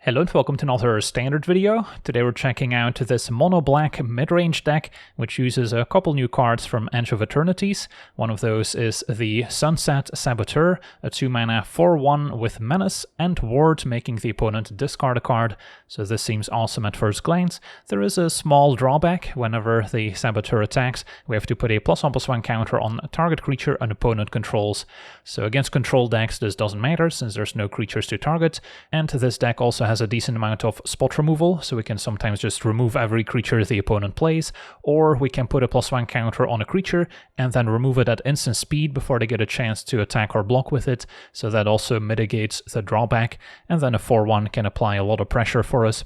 Hello and welcome to another standard video. Today we're checking out this mono-black mid-range deck, which uses a couple new cards from Edge of Eternities. One of those is the Sunset Saboteur, a 2-mana 4/1 with Menace and Ward, making the opponent discard a card. So this seems awesome at first glance. There is a small drawback. Whenever the Saboteur attacks, we have to put a +1/+1 counter on a target creature an opponent controls. So against control decks this doesn't matter since there's no creatures to target, and this deck also has a decent amount of spot removal, so we can sometimes just remove every creature the opponent plays, or we can put a +1 counter on a creature and then remove it at instant speed before they get a chance to attack or block with it, so that also mitigates the drawback, and then a 4/1 can apply a lot of pressure for us.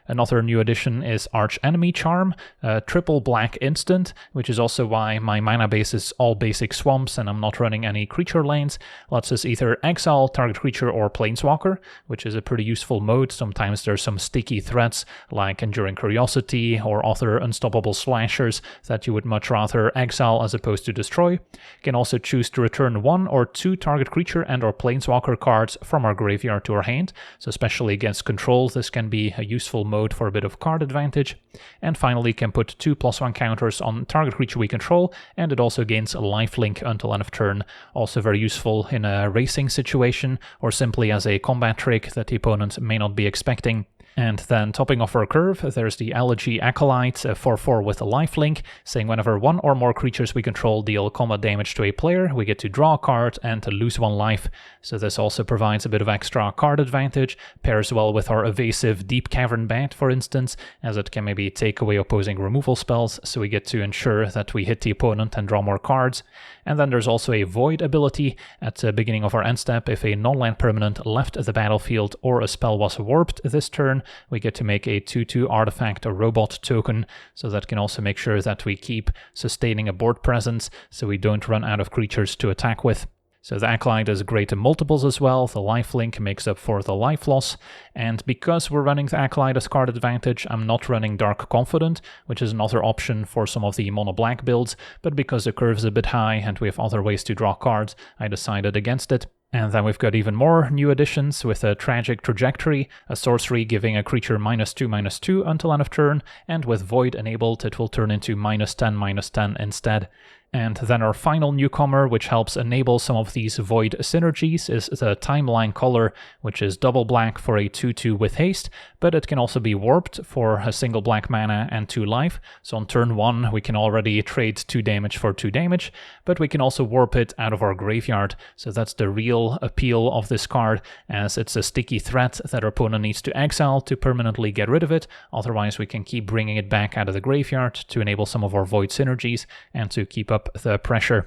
Another new addition is Archenemy Charm, a triple black instant, which is also why my mana base is all basic swamps and I'm not running any creature lanes. Lets us either exile target creature or planeswalker, which is a pretty useful mode. Sometimes there's some sticky threats like Enduring Curiosity or other unstoppable slashers that you would much rather exile as opposed to destroy. You can also choose to return 1 or 2 target creature and or planeswalker cards from our graveyard to our hand, so especially against control this can be a useful mode for a bit of card advantage. And finally can put 2 +1 counters on target creature we control, and it also gains a lifelink until end of turn, also very useful in a racing situation or simply as a combat trick that the opponent may not be expecting. And then topping off our curve, there's the Elegy Acolyte, a 4/4 with a lifelink, saying whenever 1 or more creatures we control deal combat damage to a player, we get to draw a card and to lose 1 life. So this also provides a bit of extra card advantage, pairs well with our evasive Deep Cavern Bat, for instance, as it can maybe take away opposing removal spells, so we get to ensure that we hit the opponent and draw more cards. And then there's also a Void ability. At the beginning of our end step, if a non-land permanent left the battlefield or a spell was warped this turn, we get to make a 2/2 artifact or robot token, so that can also make sure that we keep sustaining a board presence so we don't run out of creatures to attack with. So the Acolyte is great in multiples as well. The lifelink makes up for the life loss, and because we're running the Acolyte as card advantage, I'm not running Dark Confident, which is another option for some of the mono-black builds, but because the curve is a bit high and we have other ways to draw cards, I decided against it. And then we've got even more new additions with a Tragic Trajectory, a sorcery giving a creature -2/-2 until end of turn, and with Void enabled it will turn into -10/-10 instead. And then our final newcomer, which helps enable some of these Void synergies, is the Timeline Color, which is double black for a 2/2 with haste, but it can also be warped for a single black mana and 2 life. So on turn 1 we can already trade 2 damage for 2 damage, but we can also warp it out of our graveyard. So that's the real appeal of this card, as it's a sticky threat that our opponent needs to exile to permanently get rid of it. Otherwise we can keep bringing it back out of the graveyard to enable some of our Void synergies and to keep up the pressure.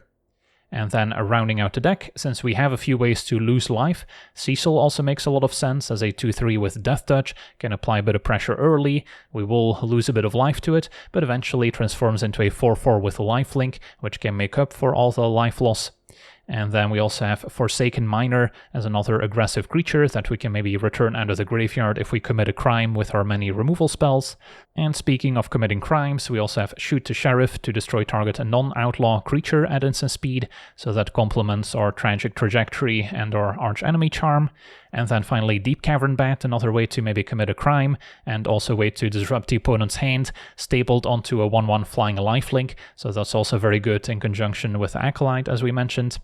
And then rounding out the deck, since we have a few ways to lose life, Cecil also makes a lot of sense as a 2/3 with Death Touch, can apply a bit of pressure early, we will lose a bit of life to it, but eventually transforms into a 4/4 with lifelink, which can make up for all the life loss. And then we also have Forsaken Miner as another aggressive creature that we can maybe return out of the graveyard if we commit a crime with our many removal spells. And speaking of committing crimes, we also have Shoot the Sheriff to destroy target a non-outlaw creature at instant speed, so that complements our Tragic Trajectory and our Archenemy Charm. And then finally Deep Cavern Bat, another way to maybe commit a crime, and also a way to disrupt the opponent's hand, stapled onto a 1/1 flying lifelink, so that's also very good in conjunction with Acolyte as we mentioned.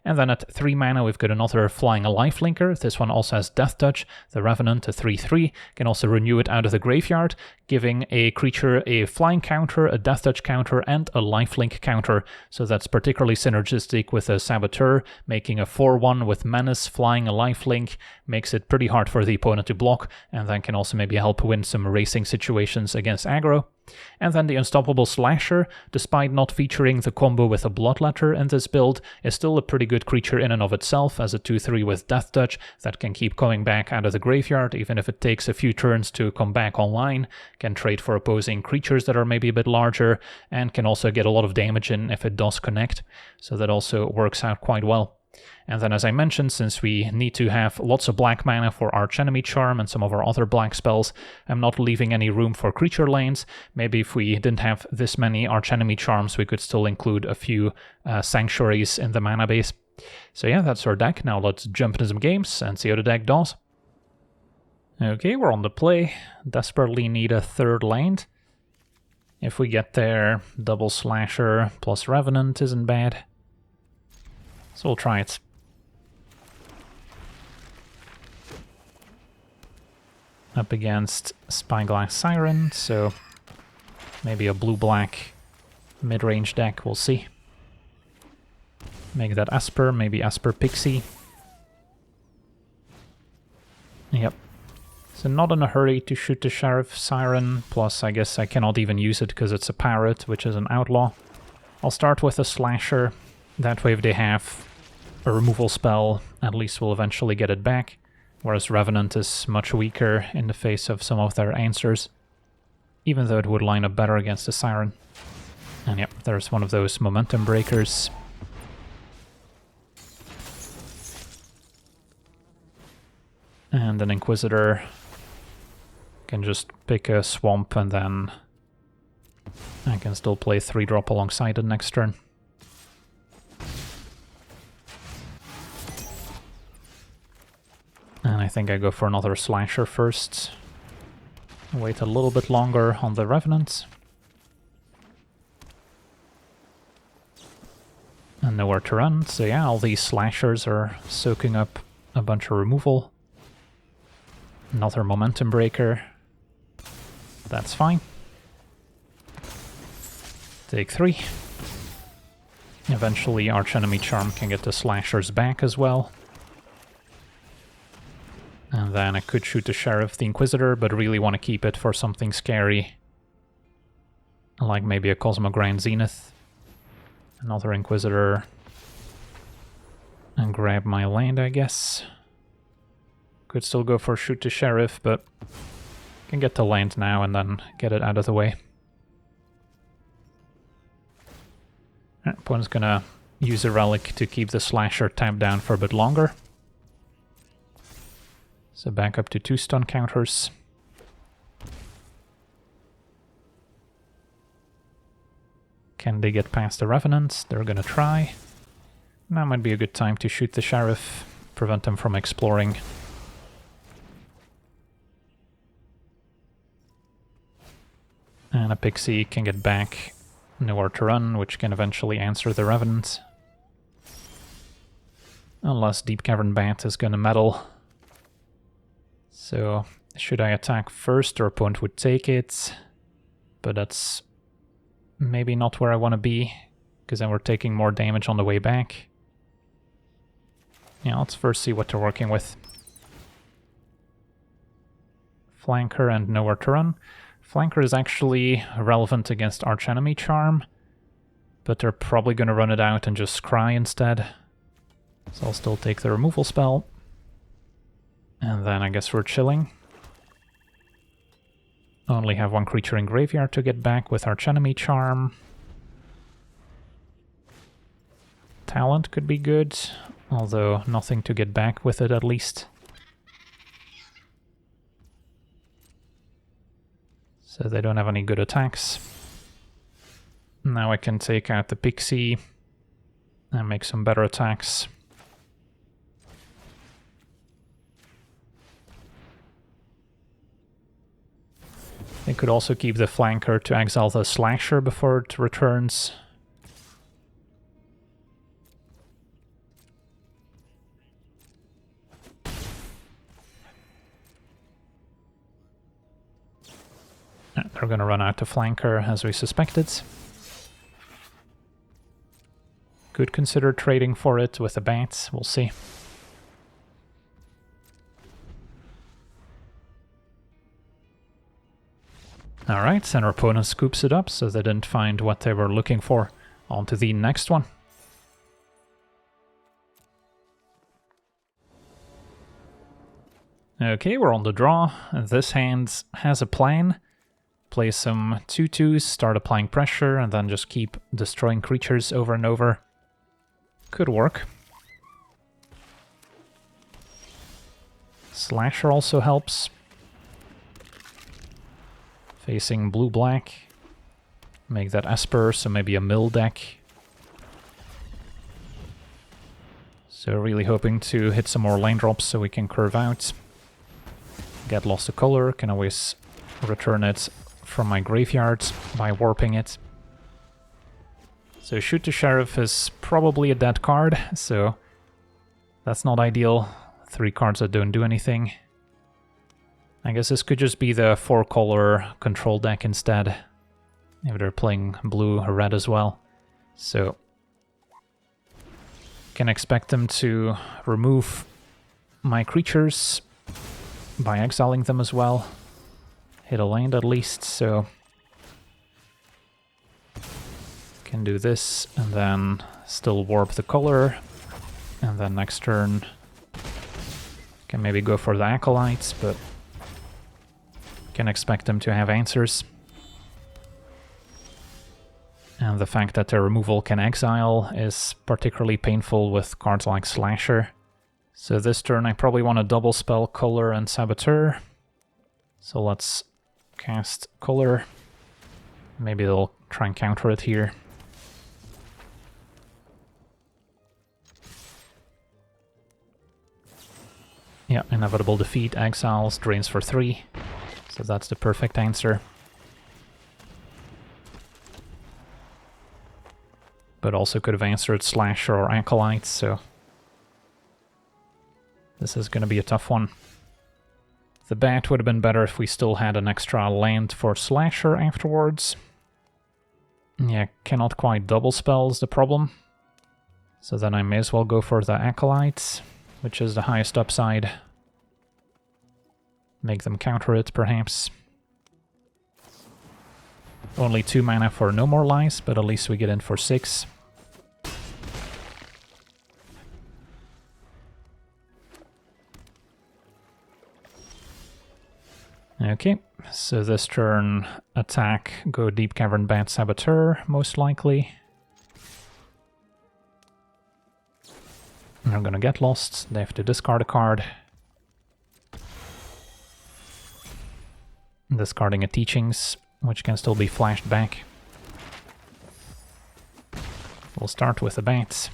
And then at 3 mana we've got another flying lifelinker. This one also has Death Touch, the Revenant, a 3/3, can also renew it out of the graveyard, giving a creature a flying counter, a Death Touch counter, and a lifelink counter. So that's particularly synergistic with a Saboteur, making a 4/1 with Menace, flying a lifelink, makes it pretty hard for the opponent to block, and then can also maybe help win some racing situations against aggro. And then the Unstoppable Slasher, despite not featuring the combo with a Bloodletter in this build, is still a pretty good creature in and of itself as a 2/3 with Death Touch that can keep coming back out of the graveyard even if it takes a few turns to come back online, can trade for opposing creatures that are maybe a bit larger, and can also get a lot of damage in if it does connect, so that also works out quite well. And then as I mentioned, since we need to have lots of black mana for Archenemy Charm and some of our other black spells, I'm not leaving any room for creature lanes. Maybe if we didn't have this many Archenemy Charms, we could still include a few sanctuaries in the mana base. So yeah, that's our deck. Now let's jump into some games and see how the deck does. Okay, we're on the play. Desperately need a third land. If we get there, double Slasher plus Revenant isn't bad. So we'll try it. Up against Spyglass Siren, so maybe a blue-black mid-range deck, we'll see. Make that Esper, maybe Esper Pixie. Yep. So not in a hurry to shoot the Sheriff Siren, plus I guess I cannot even use it because it's a Parrot, which is an outlaw. I'll start with a Slasher, that way if they have a removal spell, at least we'll eventually get it back, whereas Revenant is much weaker in the face of some of their answers, even though it would line up better against the Siren. And yep, there's one of those momentum breakers. And an Inquisitor can just pick a swamp and then I can still play 3-drop alongside it next turn. And I think I go for another Slasher first. Wait a little bit longer on the Revenant. And nowhere to run, so yeah, all these Slashers are soaking up a bunch of removal. Another momentum breaker. That's fine. Take 3. Eventually Archenemy Charm can get the Slashers back as well. And then I could shoot the Sheriff, the Inquisitor, but really want to keep it for something scary. Like maybe a Cosmogrand Zenith. Another Inquisitor. And grab my land, I guess. Could still go for shoot the Sheriff, but can get to land now and then get it out of the way. Opponent's gonna use a Relic to keep the Slasher tapped down for a bit longer. So back up to 2 stun counters. Can they get past the Revenant? They're gonna try. Now might be a good time to shoot the Sheriff, prevent them from exploring. And a Pixie can get back, nowhere to run, which can eventually answer the Revenant. Unless Deep Cavern Bat is gonna meddle. So, should I attack first, or opponent would take it? But that's maybe not where I want to be, because then we're taking more damage on the way back. Yeah, let's first see what they're working with. Flanker and nowhere to run. Flanker is actually relevant against Archenemy Charm, but they're probably going to run it out and just Scry instead. So I'll still take the removal spell. And then I guess we're chilling. Only have 1 creature in graveyard to get back with Archenemy Charm. Talent could be good, although nothing to get back with it at least. So they don't have any good attacks. Now I can take out the Pixie and make some better attacks. They could also keep the Flanker to exile the Slasher before it returns. They're going to run out to Flanker, as we suspected. Could consider trading for it with the Bats, we'll see. Alright, and our opponent scoops it up, so they didn't find what they were looking for. On to the next one. Okay, we're on the draw. This hand has a plan. Play some 2/2s, start applying pressure, and then just keep destroying creatures over and over. Could work. Slasher also helps. Facing blue-black. Make that Esper, so maybe a mill deck. So really hoping to hit some more lane drops so we can curve out. get lost to color, can always return it from my graveyard by warping it. So Shoot the Sheriff is probably a dead card, so that's not ideal. 3 cards that don't do anything. I guess this could just be the 4-color control deck instead, if they're playing blue or red as well. So can expect them to remove my creatures by exiling them as well. Hit a land at least, so can do this and then still warp the color, and then next turn can maybe go for the Acolytes, but can expect them to have answers. And the fact that their removal can exile is particularly painful with cards like Slasher. So this turn I probably want to double spell Color and Saboteur. So let's cast Color. Maybe they'll try and counter it here. Yeah, Inevitable Defeat, exiles, drains for 3. So that's the perfect answer. But also could have answered Slasher or Acolyte, so this is going to be a tough one. The bat would have been better if we still had an extra land for Slasher afterwards. Yeah, cannot quite double spell is the problem. So then I may as well go for the Acolytes, which is the highest upside. Make them counter it, perhaps. Only 2 mana for No More Lies, but at least we get in for 6. Okay, so this turn attack, go Deep Cavern Bat Saboteur, most likely. They're gonna get lost, they have to discard a card. Discarding a Teachings, which can still be flashed back. We'll start with the bats.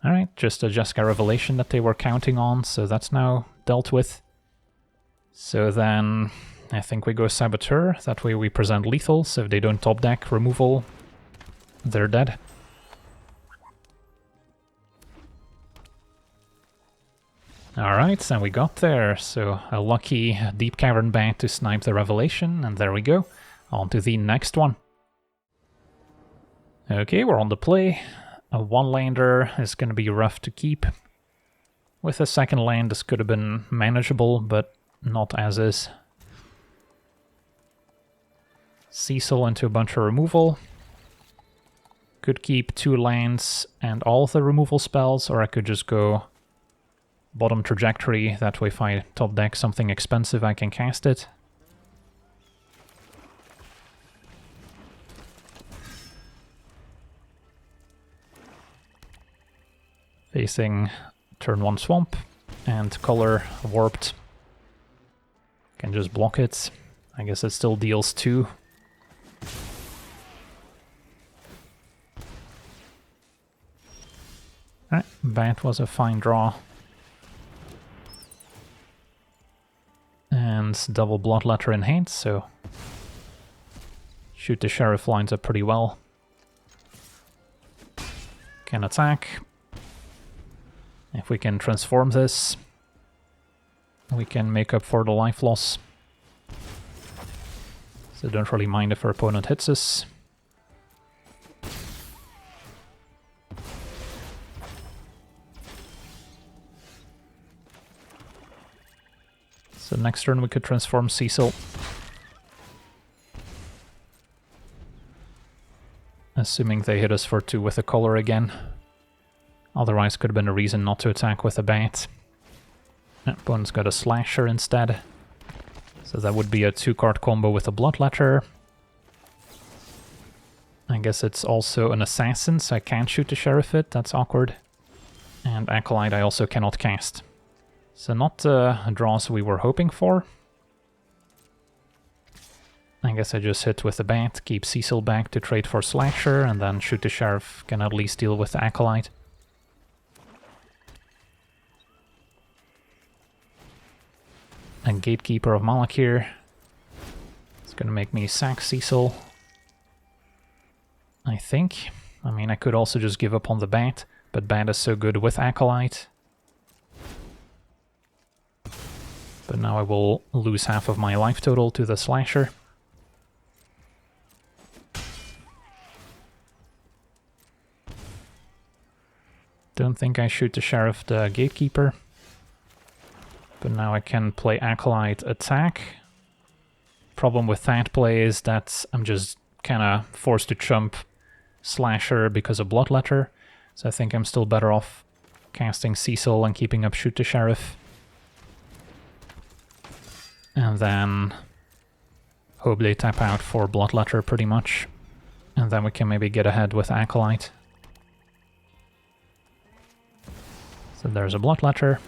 Alright, just a Jessica Revelation that they were counting on, so that's now dealt with. So then I think we go Saboteur, that way we present lethal, so if they don't top deck removal, they're dead. Alright, and we got there, so a lucky Deep Cavern Bat to snipe the Revelation, and there we go. On to the next one. Okay, we're on the play. A 1-lander is going to be rough to keep. With a second land, this could have been manageable, but not as is. Cecil into a bunch of removal. Could keep 2 lands and all the removal spells, or I could just go bottom Trajectory, that way if I top deck something expensive I can cast it. Facing turn 1 Swamp, and color warped. Can just block it. I guess it still deals 2. Alright, Bat was a fine draw. And double Bloodletter in hand, so Shoot the Sheriff lines up pretty well. Can attack. If we can transform this, we can make up for the life loss. So don't really mind if our opponent hits us. So next turn we could transform Cecil. Assuming they hit us for 2 with a color again. Otherwise could have been a reason not to attack with a bat. Opponent's got a Slasher instead. So that would be a 2-card combo with a Bloodletter. I guess it's also an Assassin, so I can't Shoot the Sheriff it, that's awkward. And Acolyte I also cannot cast. So not the draws we were hoping for. I guess I just hit with the bat, keep Cecil back to trade for Slasher, and then Shoot the Sheriff can at least deal with the Acolyte. a Gatekeeper of Malak here. It's gonna make me sack Cecil, I think. I mean, I could also just give up on the Bat, but Bat is so good with Acolyte. But now I will lose half of my life total to the Slasher. Don't think I shoot the Sheriff the Gatekeeper. But now I can play Acolyte attack. Problem with that play is that I'm just kinda forced to chump Slasher because of Bloodletter. So I think I'm still better off casting Cecil and keeping up Shoot the Sheriff. And then hope they tap out for Bloodletter pretty much. And then we can maybe get ahead with Acolyte. So there's a Bloodletter.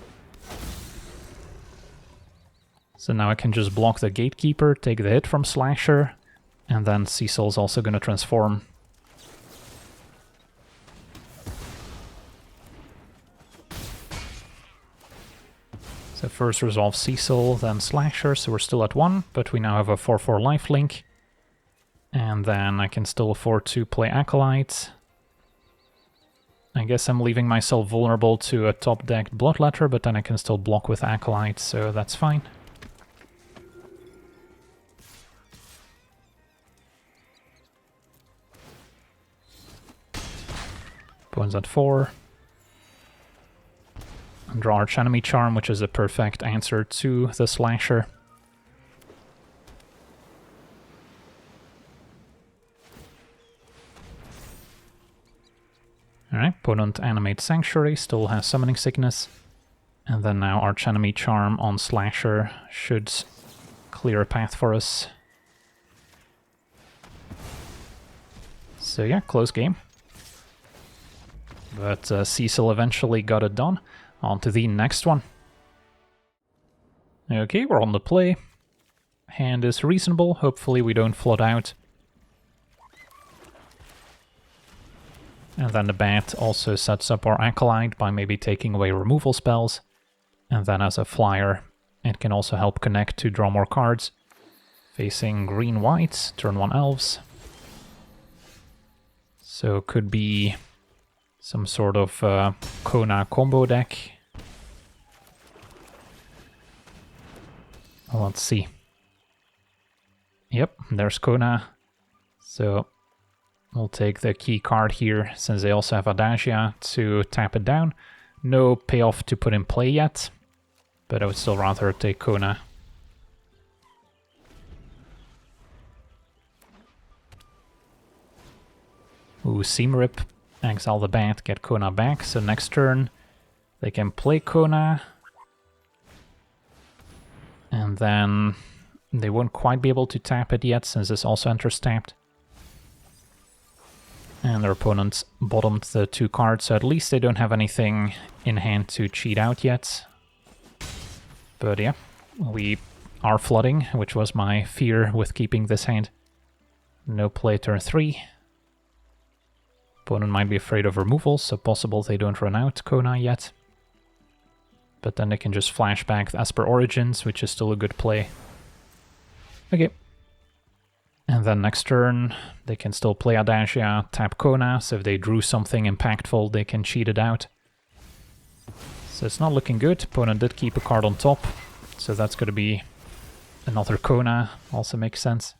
So now I can just block the Gatekeeper, take the hit from Slasher, and then Cecil's also going to transform. So first resolve Cecil, then Slasher, so we're still at 1, but we now have a 4/4 lifelink. And then I can still afford to play Acolyte. I guess I'm leaving myself vulnerable to a top-decked Bloodletter, but then I can still block with Acolyte, so that's fine. Opponent's at 4. And draw Archenemy Charm, which is a perfect answer to the Slasher. Alright, opponent animates Sanctuary, still has Summoning Sickness. And then now Archenemy Charm on Slasher should clear a path for us. So yeah, close game. But Cecil eventually got it done. On to the next one. Okay, we're on the play. Hand is reasonable, hopefully we don't flood out. And then the Bat also sets up our Acolyte by maybe taking away removal spells. And then as a flyer, it can also help connect to draw more cards. Facing green-white, turn 1 elves. So could be some sort of Kona combo deck. Well, let's see. Yep, there's Kona. So we'll take the key card here, since they also have Adagia to tap it down. No payoff to put in play yet, but I would still rather take Kona. Ooh, Seam Rip. Exile the Bat, get Kona back, so next turn they can play Kona. And then they won't quite be able to tap it yet, since this also enters tapped. And their opponent bottomed the 2 cards, so at least they don't have anything in hand to cheat out yet. But yeah, we are flooding, which was my fear with keeping this hand. No play turn 3. Opponent might be afraid of removal, so possible they don't run out Kona yet. But then they can just flashback the Esper Origins, which is still a good play. Okay. And then next turn, they can still play Adagia, tap Kona, so if they drew something impactful, they can cheat it out. So it's not looking good. Opponent did keep a card on top, so that's going to be another Kona, also makes sense.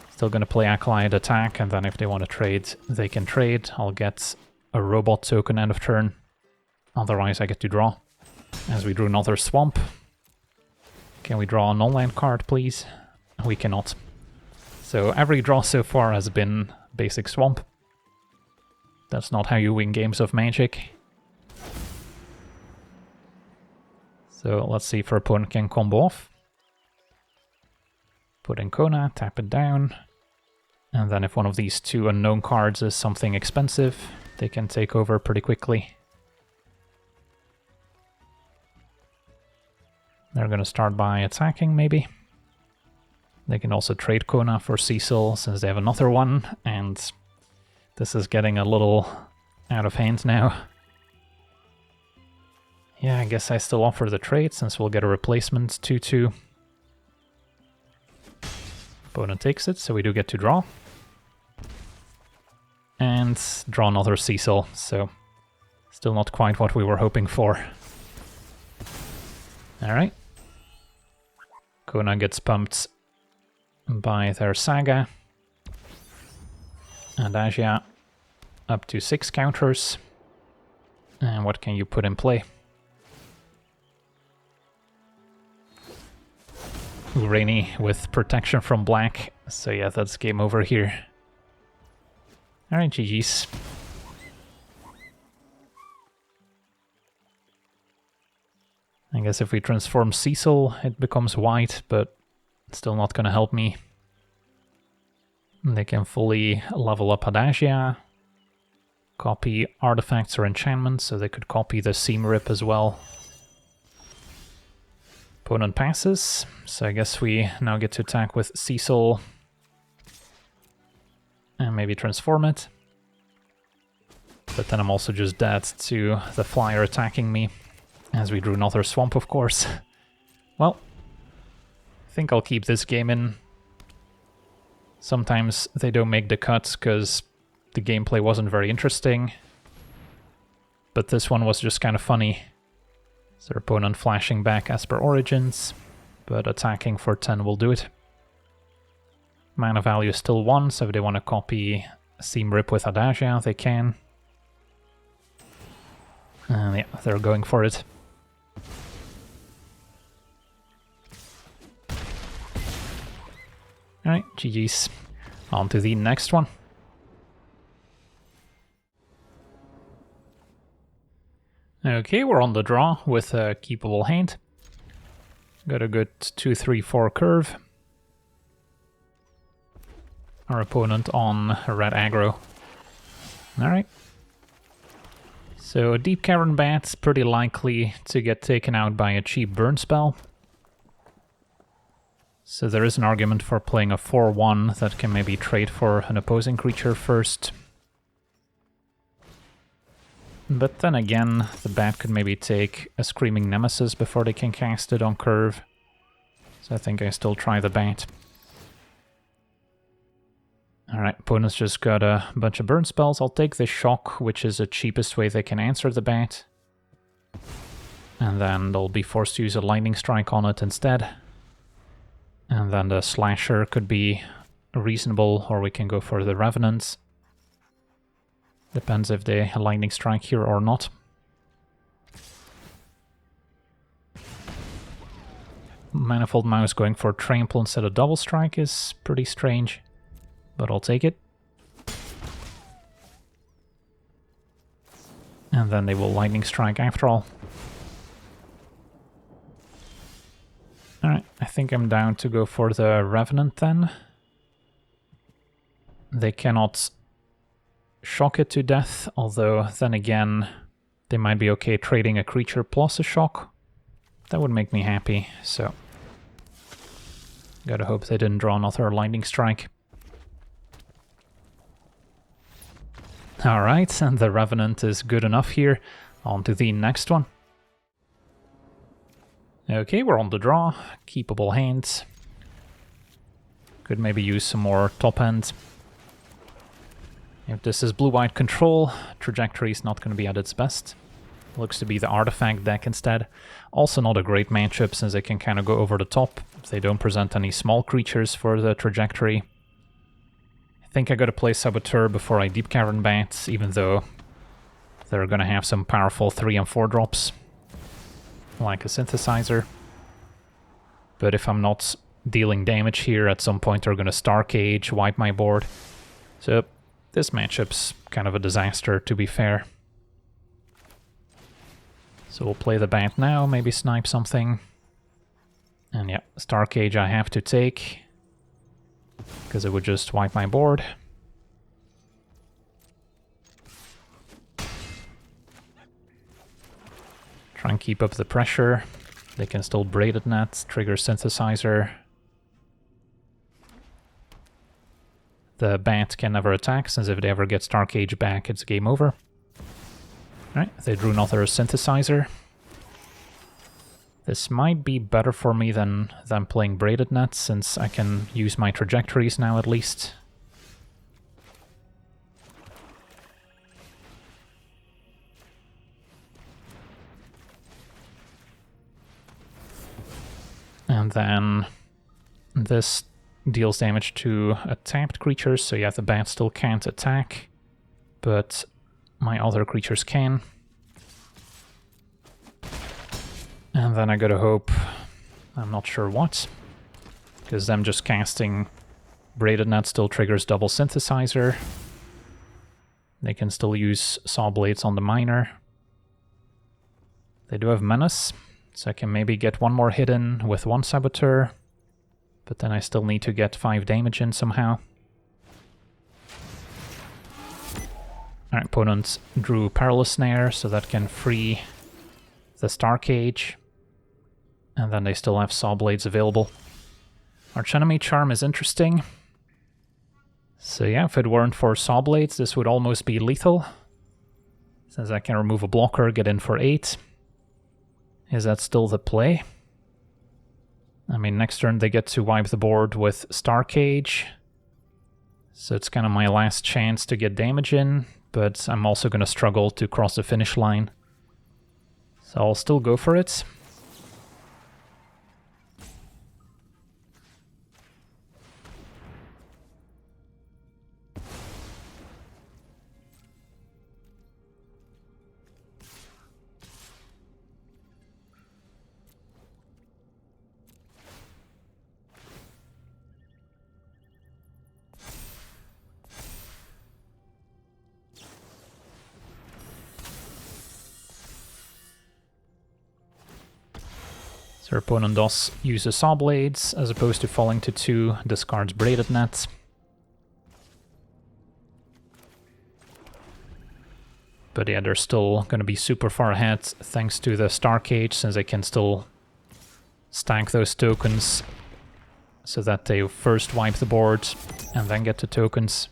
Still going to play Acolyte attack, and then if they want to trade, they can trade. I'll get a robot token end of turn. Otherwise I get to draw. As we drew another Swamp. Can we draw a non-land card, please? We cannot. So every draw so far has been basic Swamp. That's not how you win games of Magic. So let's see if our opponent can combo off. Put in Kona, tap it down. And then if one of these 2 unknown cards is something expensive, they can take over pretty quickly. They're going to start by attacking, maybe. They can also trade Kona for Cecil, since they have another one, and this is getting a little out of hand now. Yeah, I guess I still offer the trade since we'll get a replacement 2/2. Opponent takes it, so we do get to draw. And draw another Cecil, so still not quite what we were hoping for. Alright. Kona gets pumped by their Saga. And Asia up to 6 counters. And what can you put in play? Rainy with protection from black, so yeah, that's game over here. Alright, GG's. I guess if we transform Cecil, it becomes white, but still not gonna help me. They can fully level up Adagia, copy artifacts or enchantments, so they could copy the Seam Rip as well. Opponent passes, so I guess we now get to attack with Cecil and maybe transform it. But then I'm also just dead to the flyer attacking me, as we drew another swamp, of course. Well, I think I'll keep this game in. Sometimes they don't make the cut because the gameplay wasn't very interesting, but this one was just kind of funny. So their opponent flashing back as per Origins, but attacking for 10 will do it. Mana value is still 1, so if they want to copy Seam Rip with Adagia, they can. And yeah, they're going for it. Alright, GG's. On to the next one. Okay, we're on the draw with a keepable hand. Got a good 2-3-4 curve. Our opponent on red aggro. Alright. So a Deep Cavern Bat's pretty likely to get taken out by a cheap burn spell. So there is an argument for playing a 4-1 that can maybe trade for an opposing creature first. But then again, the bat could maybe take a Screaming Nemesis before they can cast it on curve. So I think I still try the bat. Alright, opponents just got a bunch of burn spells. I'll take the Shock, which is the cheapest way they can answer the bat. And then they'll be forced to use a Lightning Strike on it instead. And then the Slasher could be reasonable, or we can go for the Revenants. Depends if they Lightning Strike here or not. Manifold Mouse going for Trample instead of Double Strike is pretty strange, but I'll take it. And then they will Lightning Strike after all. Alright, I think I'm down to go for the Revenant then. They cannot shock it to death, although then again they might be okay trading a creature plus a shock. That would make me happy, so gotta hope they didn't draw another Lightning Strike. Alright, and the Revenant is good enough here. On to the next one. Okay, we're on the draw. Keepable hands. Could maybe use some more top end. If this is blue-white control, Trajectory is not going to be at its best. Looks to be the artifact deck instead. Also not a great matchup since they can kind of go over the top if they don't present any small creatures for the Trajectory. I think I gotta play Saboteur before I Deep Cavern Bat, even though they're gonna have some powerful 3 and 4 drops, like a Synthesizer. But if I'm not dealing damage here, at some point they're gonna Star Cage, wipe my board. So this matchup's kind of a disaster, to be fair. So we'll play the bat now, maybe snipe something. And yeah, Star Cage I have to take, because it would just wipe my board. Try and keep up the pressure. They can still Braided Net, trigger Synthesizer. The bat can never attack, since if they ever get Star Cage back, it's game over. Alright, they drew another Synthesizer. This might be better for me than playing Braided Net, since I can use my trajectories now at least. And then this deals damage to a tapped creature, so yeah, the bat still can't attack, but my other creatures can. And then I gotta hope, I'm not sure what, because them just casting Braided Net still triggers double synthesizer. They can still use Saw Blades on the miner. They do have Menace, so I can maybe get one more hit in with one Saboteur, but then I still need to get 5 damage in somehow. Our opponent drew Perilous Snare, so that can free the Star Cage. And then they still have Saw Blades available. Archenemy Charm is interesting. So yeah, if it weren't for Saw Blades, this would almost be lethal. Since I can remove a blocker, get in for 8. Is that still the play? I mean, next turn they get to wipe the board with Star Cage. So it's kind of my last chance to get damage in, but I'm also going to struggle to cross the finish line. So I'll still go for it. So our opponent does use the Saw Blades, as opposed to falling to 2, discards Braided Net. But yeah, they're still going to be super far ahead thanks to the Star Cage, since they can still stack those tokens so that they first wipe the board and then get the tokens.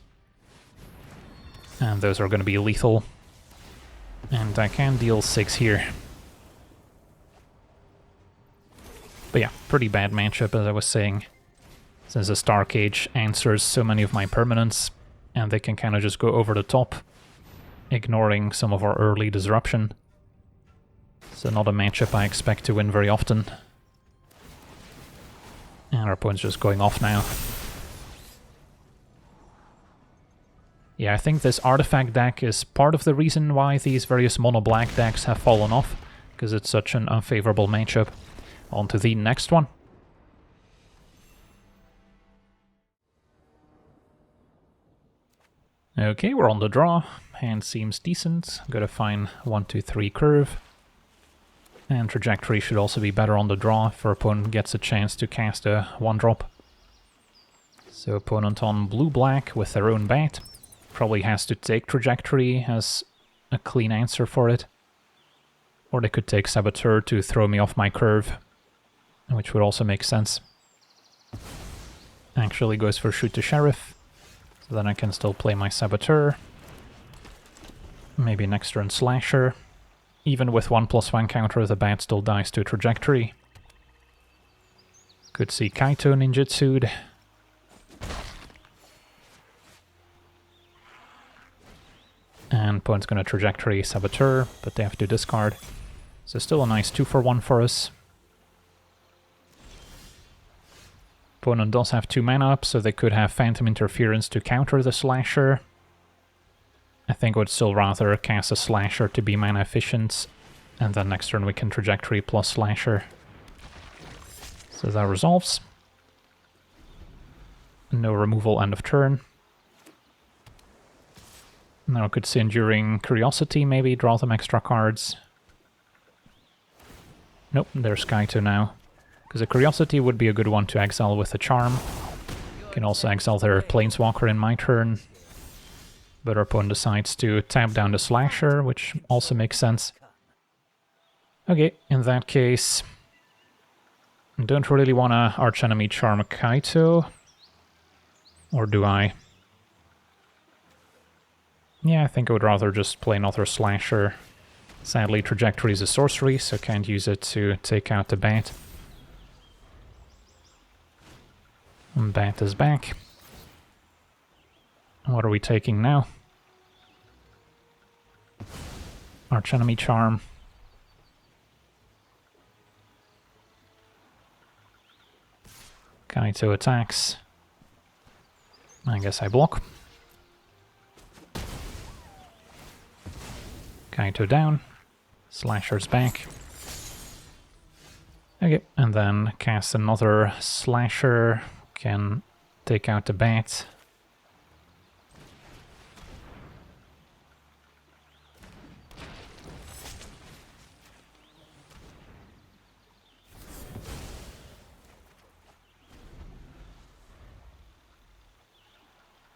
And those are going to be lethal. And I can deal 6 here. But yeah, pretty bad matchup, as I was saying, since the Star Cage answers so many of my permanents, and they can kind of just go over the top, ignoring some of our early disruption. So not a matchup I expect to win very often. And our opponent's just going off now. Yeah, I think this artifact deck is part of the reason why these various mono-black decks have fallen off, because it's such an unfavorable matchup. On to the next one. Okay, we're on the draw. Hand seems decent. Gotta find 1, 2, 3 curve. And trajectory should also be better on the draw if our opponent gets a chance to cast a 1-drop. So opponent on blue-black with their own bat. Probably has to take trajectory as a clean answer for it. Or they could take Saboteur to throw me off my curve, which would also make sense. Actually goes for Shoot the Sheriff, so then I can still play my Saboteur. Maybe next turn Slasher. Even with 1/1 counter, the bat still dies to trajectory. Could see Kaito ninjutsu'd. And opponent's gonna trajectory Saboteur, but they have to discard. So still a nice 2-for-1 for us. Opponent does have 2 mana up, so they could have Phantom Interference to counter the Slasher. I think I would still rather cast a Slasher to be mana efficient, and then next turn we can trajectory plus Slasher. So that resolves. No removal end of turn. Now I could see Enduring Curiosity, maybe draw some extra cards. Nope, there's Kaito now. Because a Curiosity would be a good one to exile with a Charm. Can also exile their Planeswalker in my turn. But our opponent decides to tap down the Slasher, which also makes sense. Okay, in that case, I don't really want to Archenemy Charm Kaito. Or do I? Yeah, I think I would rather just play another Slasher Sadly, Trajectory is a sorcery, so can't use it to take out the bat. And bat is back. What are we taking now? Archenemy Charm. Kaito attacks. I guess I block. Kaito down. Slasher's back. Okay, and then cast another Slasher. Can take out the bat.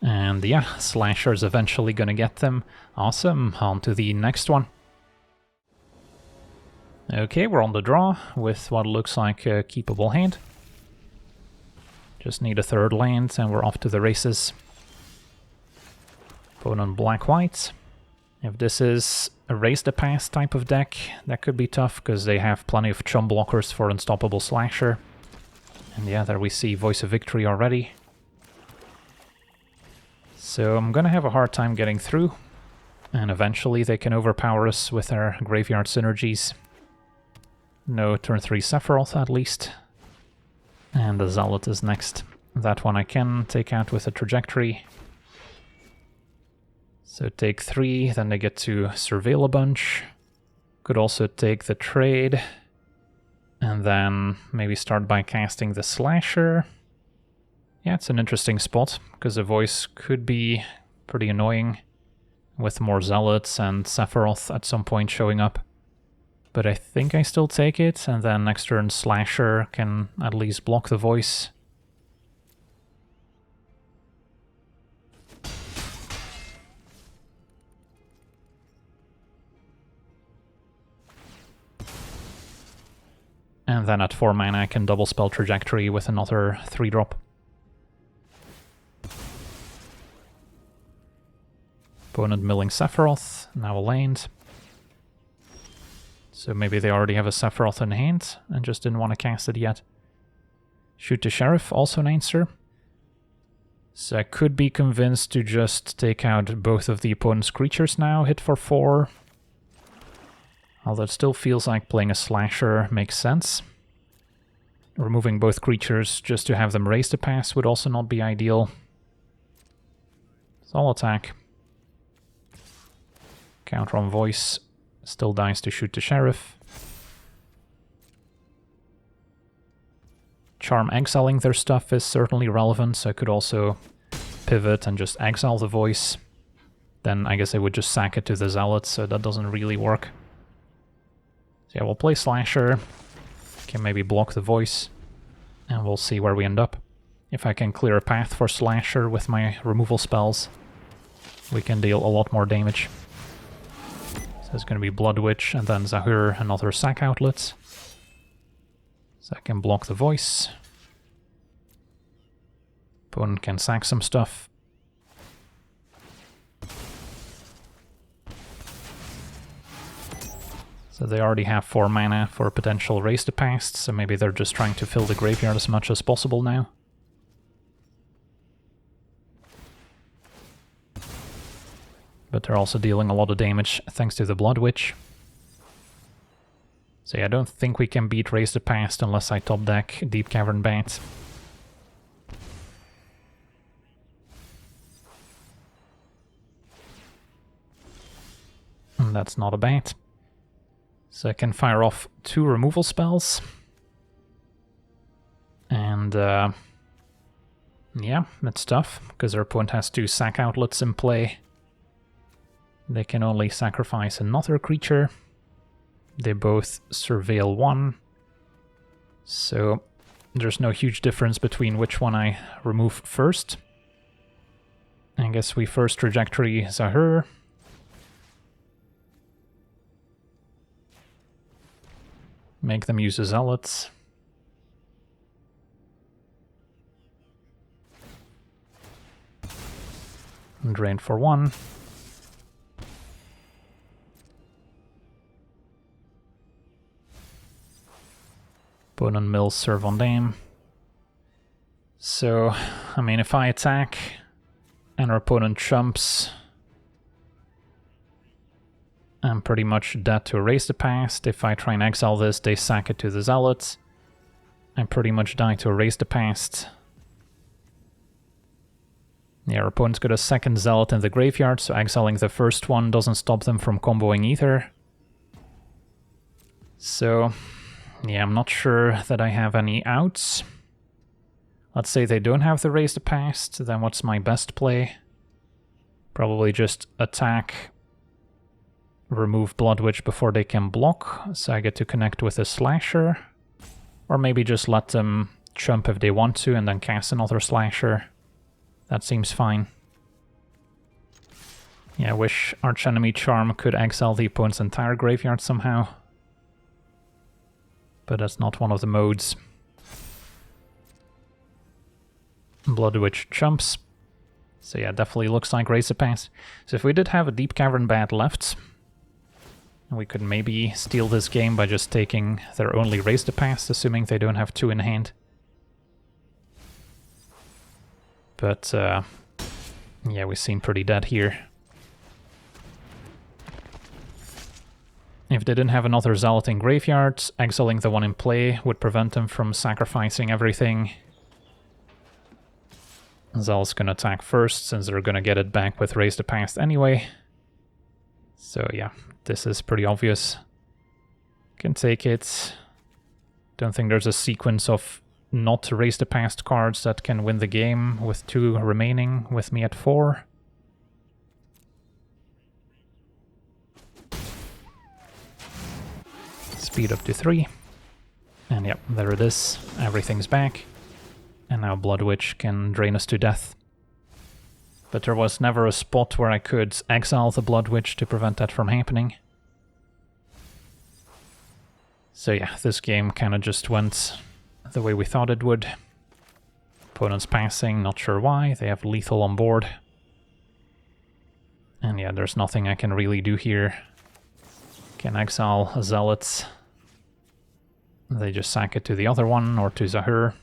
And yeah, Slasher's eventually gonna get them. Awesome, on to the next one. Okay, we're on the draw with what looks like a keepable hand. Just need a third land and we're off to the races. Opponent black-white. If this is a raise the pass type of deck, that could be tough because they have plenty of chum blockers for Unstoppable Slasher. And yeah, there we see Voice of Victory already. So I'm gonna have a hard time getting through, and eventually they can overpower us with their graveyard synergies. No turn 3 Sephiroth at least. And the Zealot is next. That one I can take out with a Trajectory. So take 3, then they get to surveil a bunch. Could also take the trade. And then maybe start by casting the Slasher. Yeah, it's an interesting spot, because the voice could be pretty annoying with more Zealots and Sephiroth at some point showing up. But I think I still take it, and then next turn Slasher can at least block the voice. And then at 4 mana I can double spell Trajectory with another 3-drop. Opponent milling Sephiroth, now a land. So maybe they already have a Sephiroth in hand and just didn't want to cast it yet. Shoot the Sheriff, also an answer. So I could be convinced to just take out both of the opponent's creatures now, hit for 4. Although it still feels like playing a Slasher makes sense. Removing both creatures just to have them raise the pass would also not be ideal. So I'll attack. Counter on voice, still dies to shoot the Sheriff. Charm exiling their stuff is certainly relevant, so I could also pivot and just exile the voice. Then I guess I would just sack it to the Zealot, so that doesn't really work. So yeah, we'll play Slasher, can maybe block the voice, and we'll see where we end up. If I can clear a path for Slasher with my removal spells, we can deal a lot more damage. So it's going to be Blood Witch, and then Zahur and other sack outlets. So I can block the voice. Opponent can sack some stuff. So they already have 4 mana for potential Raise the Past, so maybe they're just trying to fill the graveyard as much as possible now. But they're also dealing a lot of damage thanks to the Blood Witch. So yeah, I don't think we can beat Raise the Past unless I top deck Deep Cavern Bat. And that's not a bat. So I can fire off 2 removal spells. And yeah, it's tough, because their opponent has 2 sack outlets in play. They can only sacrifice another creature. They both surveil 1. So there's no huge difference between which one I remove first. I guess we first Trajectory Zahur. Make them use the Zealots. And drain for 1. Opponent mills Servondam. So, I mean, if I attack and our opponent chumps, I'm pretty much dead to Erase the Past. If I try and exile this, they sack it to the Zealots. I pretty much die to Erase the Past. Yeah, our opponent's got a second Zealot in the graveyard, so exiling the first one doesn't stop them from comboing either. So, yeah, I'm not sure that I have any outs. Let's say they don't have the Erase the Past, then what's my best play? Probably just attack, remove Blood Witch before they can block, so I get to connect with a Slasher. Or maybe just let them chump if they want to and then cast another Slasher. That seems fine. Yeah, I wish Archenemy Charm could exile the opponent's entire graveyard somehow. But that's not one of the modes. Blood Witch chumps. So yeah, definitely looks like Erase the Past. So if we did have a Deep Cavern Bat left, we could maybe steal this game by just taking their only Erase the Past, assuming they don't have 2 in hand. But, yeah, we seem pretty dead here. If they didn't have another Zealot in graveyard, exiling the one in play would prevent them from sacrificing everything. Zealot's gonna attack first, since they're gonna get it back with Erase the Past anyway. So yeah, this is pretty obvious. Can take it. Don't think there's a sequence of not Erase the Past cards that can win the game with 2 remaining with me at 4. Speed up to 3. And yep, there it is. Everything's back. And now Blood Witch can drain us to death. But there was never a spot where I could exile the Blood Witch to prevent that from happening. So yeah, this game kind of just went the way we thought it would. Opponent's passing, not sure why. They have lethal on board. And yeah, there's nothing I can really do here. Can exile a Zealot. They just sack it to the other one, or to Zahur.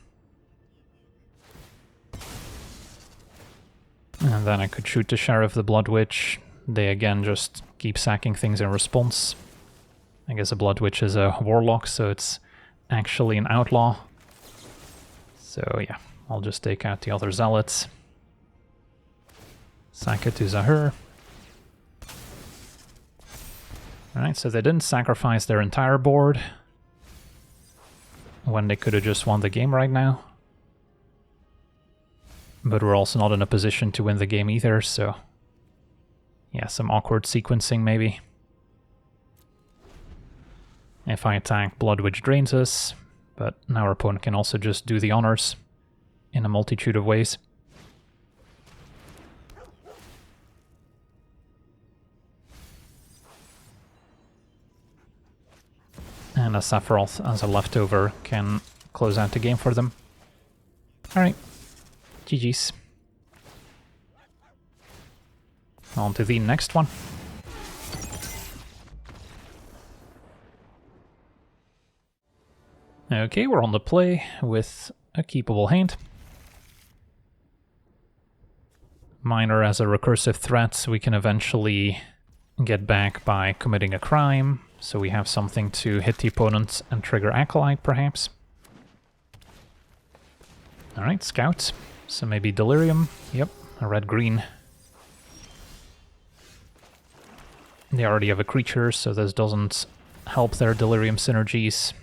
And then I could shoot the Sheriff, the Blood Witch. They again just keep sacking things in response. I guess a Blood Witch is a Warlock, so it's actually an Outlaw. So yeah, I'll just take out the other Zealots. Sack it to Zahur. Alright, so they didn't sacrifice their entire board when they could have just won the game right now. But we're also not in a position to win the game either, so yeah, some awkward sequencing maybe. If I attack, Blood Witch drains us, but now our opponent can also just do the honors in a multitude of ways. And a Sephiroth as a leftover can close out the game for them. Alright, GG's. On to the next one. Okay, we're on the play with a keepable hand. Miner as a recursive threat we can eventually get back by committing a crime, so we have something to hit the opponent and trigger Acolyte, perhaps. Alright, Scout. So maybe Delirium. Yep, a red-green. They already have a creature, so this doesn't help their Delirium synergies.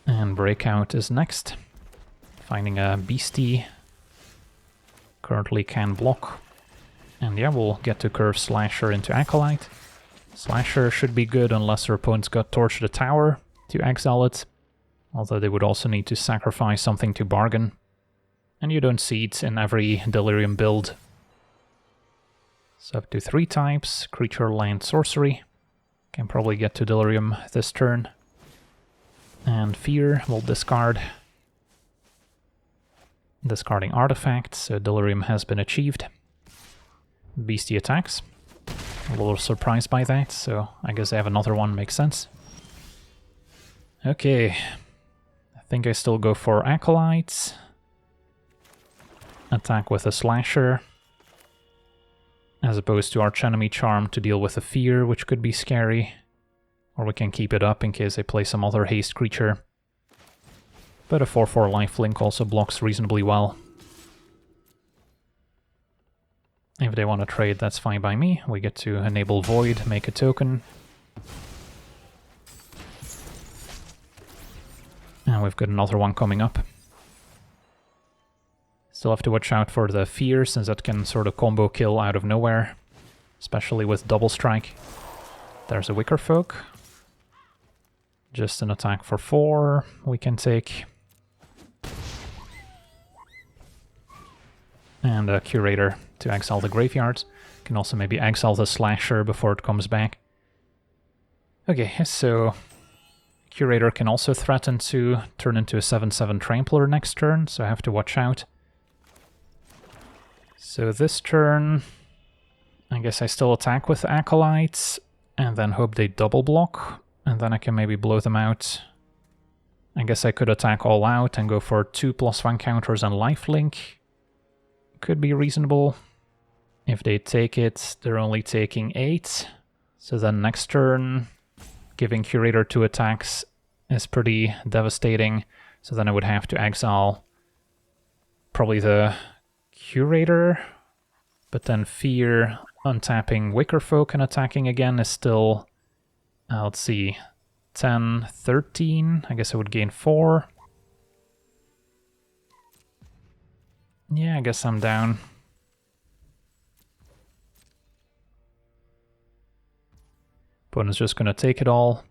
And Breakout is next. Finding a Beastie. Currently can block. And yeah, we'll get to curve Slasher into Acolyte. Slasher should be good unless our opponent's got Torch the Tower to exile it. Although they would also need to sacrifice something to bargain. And you don't see it in every Delirium build. So up to 3 types, creature, land, sorcery. Can probably get to Delirium this turn. And Fear will discard. Discarding artifacts, so Delirium has been achieved. Beastie attacks. A little surprised by that, so I guess I have another one, makes sense. Okay, I think I still go for Acolytes. Attack with a Slasher. As opposed to Archenemy Charm to deal with a Fear, which could be scary. Or we can keep it up in case they play some other haste creature. But a 4/4 lifelink also blocks reasonably well. If they want to trade, that's fine by me. We get to enable Void, make a token. And we've got another one coming up. Still have to watch out for the Fear, since that can sort of combo kill out of nowhere. Especially with Double Strike. There's a Wicker Folk. Just an attack for 4 we can take. And a Curator to exile the graveyards. Can also maybe exile the Slasher before it comes back. Okay, so Curator can also threaten to turn into a 7/7 Trampler next turn, so I have to watch out. So this turn, I guess I still attack with Acolytes, and then hope they double block, and then I can maybe blow them out. I guess I could attack all out and go for 2+1 counters and lifelink. Could be reasonable. If they take it, they're only taking 8. So then next turn, giving Curator 2 attacks is pretty devastating. So then I would have to exile probably the Curator, but then Fear, untapping Wicker Folk and attacking again is still, let's see, 10, 13. I guess I would gain 4. Yeah, I guess I'm down. Opponent's just gonna take it all.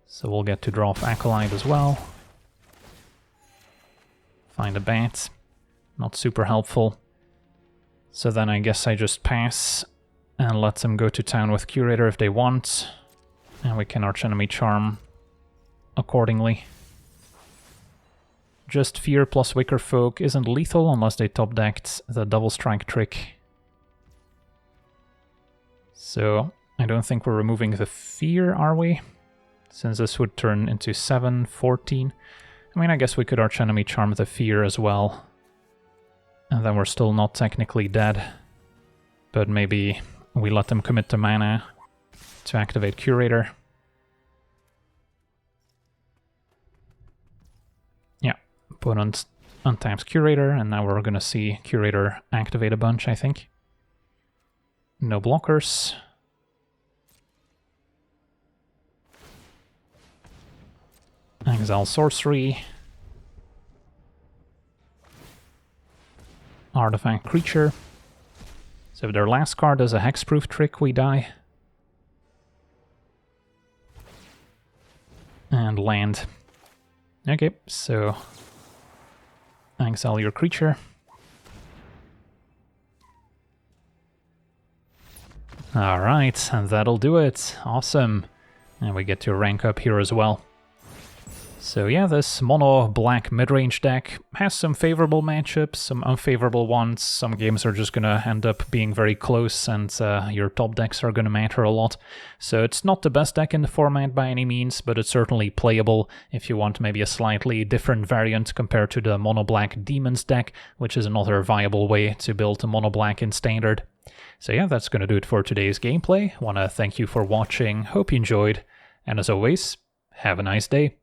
So we'll get to draw off Acolyte as well. Find a bat. Not super helpful. So then I guess I just pass and let them go to town with Curator if they want. And we can Archenemy Charm accordingly. Just Fear plus Wicker Folk isn't lethal unless they top-decked the Double Strike trick. So I don't think we're removing the Fear, are we? Since this would turn into 7, 14. I mean, I guess we could Archenemy Charm the Fear as well. And then we're still not technically dead. But maybe we let them commit to mana to activate Curator. Yeah, opponent untaps Curator, and now we're gonna see Curator activate a bunch, I think. No blockers. Exile Sorcery. Artifact Creature. So if their last card is a hexproof trick, we die. And land. Okay, so exile your creature. Alright, and that'll do it. Awesome. And we get to rank up here as well. So yeah, this mono black mid-range deck has some favorable matchups, some unfavorable ones. Some games are just gonna end up being very close and your top decks are gonna matter a lot. So it's not the best deck in the format by any means, but it's certainly playable if you want maybe a slightly different variant compared to the mono black Demons deck, which is another viable way to build a mono black in Standard. So yeah, that's gonna do it for today's gameplay. Wanna thank you for watching, hope you enjoyed, and as always, have a nice day.